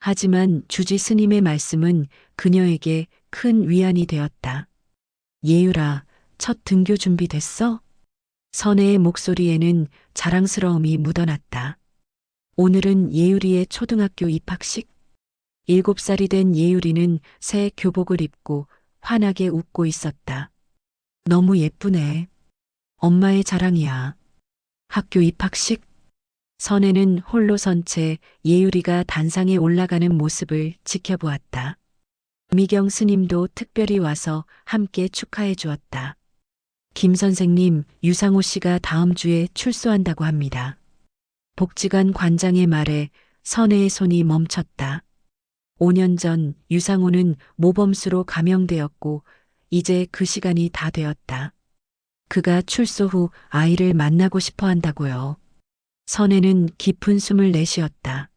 하지만 주지 스님의 말씀은 그녀에게 큰 위안이 되었다. 예유라, 첫 등교 준비됐어? 선혜의 목소리에는 자랑스러움이 묻어났다. 오늘은 예유리의 초등학교 입학식? 7살이 된 예유리는 새 교복을 입고 환하게 웃고 있었다. 너무 예쁘네. 엄마의 자랑이야. 학교 입학식? 선혜는 홀로 선 채 예유리가 단상에 올라가는 모습을 지켜보았다. 미경 스님도 특별히 와서 함께 축하해 주었다. 김 선생님, 유상호 씨가 다음 주에 출소한다고 합니다. 복지관 관장의 말에 선혜의 손이 멈췄다. 5년 전 유상호는 모범수로 감형되었고 이제 그 시간이 다 되었다. 그가 출소 후 아이를 만나고 싶어 한다고요. 선혜는 깊은 숨을 내쉬었다.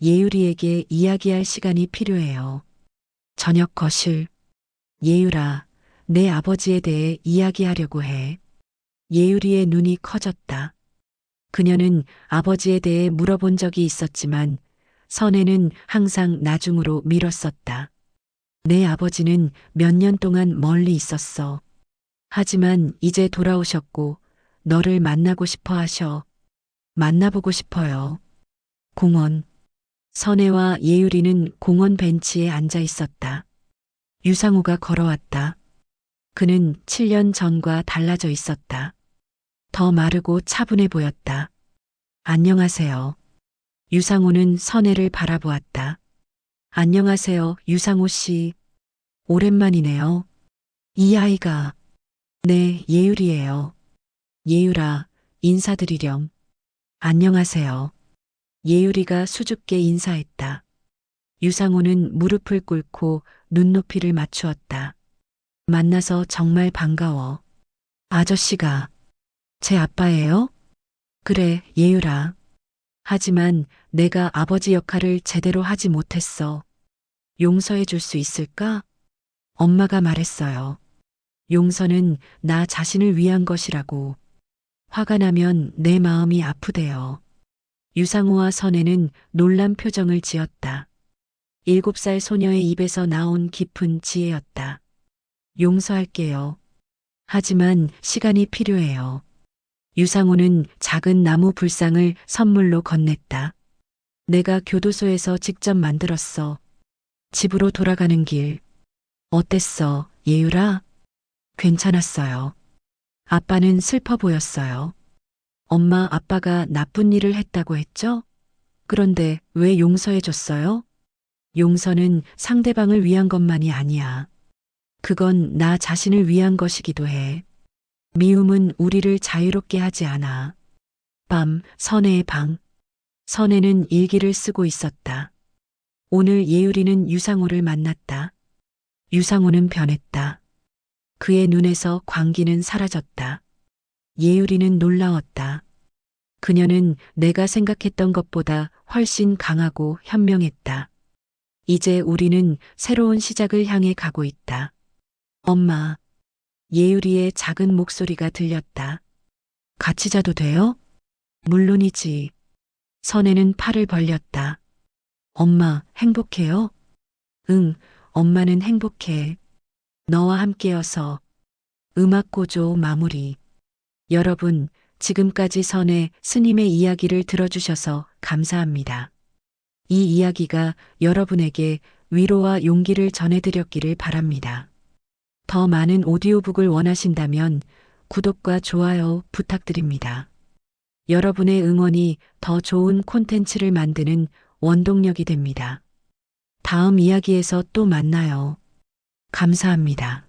예유리에게 이야기할 시간이 필요해요. 저녁 거실. 예유라, 내 아버지에 대해 이야기하려고 해. 예유리의 눈이 커졌다. 그녀는 아버지에 대해 물어본 적이 있었지만 선혜는 항상 나중으로 미뤘었다. 내 아버지는 몇 년 동안 멀리 있었어. 하지만 이제 돌아오셨고 너를 만나고 싶어 하셔. 만나보고 싶어요. 공원. 선혜와 예유리는 공원 벤치에 앉아 있었다. 유상우가 걸어왔다. 그는 7년 전과 달라져 있었다. 더 마르고 차분해 보였다. 안녕하세요. 유상우는 선혜를 바라보았다. 안녕하세요, 유상우 씨. 오랜만이네요. 이 아이가. 네, 예율이에요. 예율아, 인사드리렴. 안녕하세요. 예율이가 수줍게 인사했다. 유상우는 무릎을 꿇고 눈높이를 맞추었다. 만나서 정말 반가워. 아저씨가 제 아빠예요? 그래, 예율아. 하지만 내가 아버지 역할을 제대로 하지 못했어. 용서해 줄 수 있을까? 엄마가 말했어요. 용서는 나 자신을 위한 것이라고. 화가 나면 내 마음이 아프대요. 유상우와 선혜는 놀란 표정을 지었다. 7살 소녀의 입에서 나온 깊은 지혜였다. 용서할게요. 하지만 시간이 필요해요. 유상우는 작은 나무 불상을 선물로 건넸다. 내가 교도소에서 직접 만들었어. 집으로 돌아가는 길. 어땠어, 예율아? 괜찮았어요. 아빠는 슬퍼 보였어요. 엄마, 아빠가 나쁜 일을 했다고 했죠? 그런데 왜 용서해 줬어요? 용서는 상대방을 위한 것만이 아니야. 그건 나 자신을 위한 것이기도 해. 미움은 우리를 자유롭게 하지 않아. 밤, 선혜의 방. 선혜는 일기를 쓰고 있었다. 오늘 예율이는 유상우를 만났다. 유상우는 변했다. 그의 눈에서 광기는 사라졌다. 예율이는 놀라웠다. 그녀는 내가 생각했던 것보다 훨씬 강하고 현명했다. 이제 우리는 새로운 시작을 향해 가고 있다. 엄마. 예율이의 작은 목소리가 들렸다. 같이 자도 돼요? 물론이지. 선혜는 팔을 벌렸다. 엄마, 행복해요? 응, 엄마는 행복해. 너와 함께여서. 음악 고조 마무리. 여러분, 지금까지 선혜 스님의 이야기를 들어주셔서 감사합니다. 이 이야기가 여러분에게 위로와 용기를 전해드렸기를 바랍니다. 더 많은 오디오북을 원하신다면 구독과 좋아요 부탁드립니다. 여러분의 응원이 더 좋은 콘텐츠를 만드는 원동력이 됩니다. 다음 이야기에서 또 만나요. 감사합니다.